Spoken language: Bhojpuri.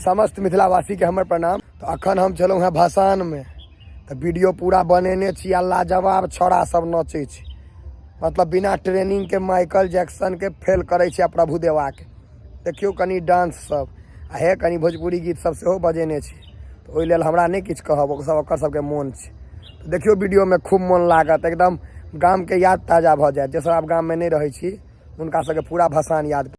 समस्त मिथिलावासी के हमर प्रणाम। तो अखन हम चलूँ हैं भसान में, तो वीडियो पूरा बनेने छी आ लाजवाब छौड़ा सब नचे छी, मतलब बिना ट्रेनिंग के माइकल जैक्सन के फेल करे छी प्रभु देवा के। देखियो कनी डांस सब आ हे कनी भोजपुरी गीत सब सेहो बजेने छी, तो ओइ लेल हमरा नहीं किछ कहब, ओकर सबके मोन छै। तो देखियो वीडियो में खूब मन लागत, एकदम गाम के याद ताजा भ जाए। जैसे आप गाम में नहीं रहे छी उनका सबके पूरा भसान याद।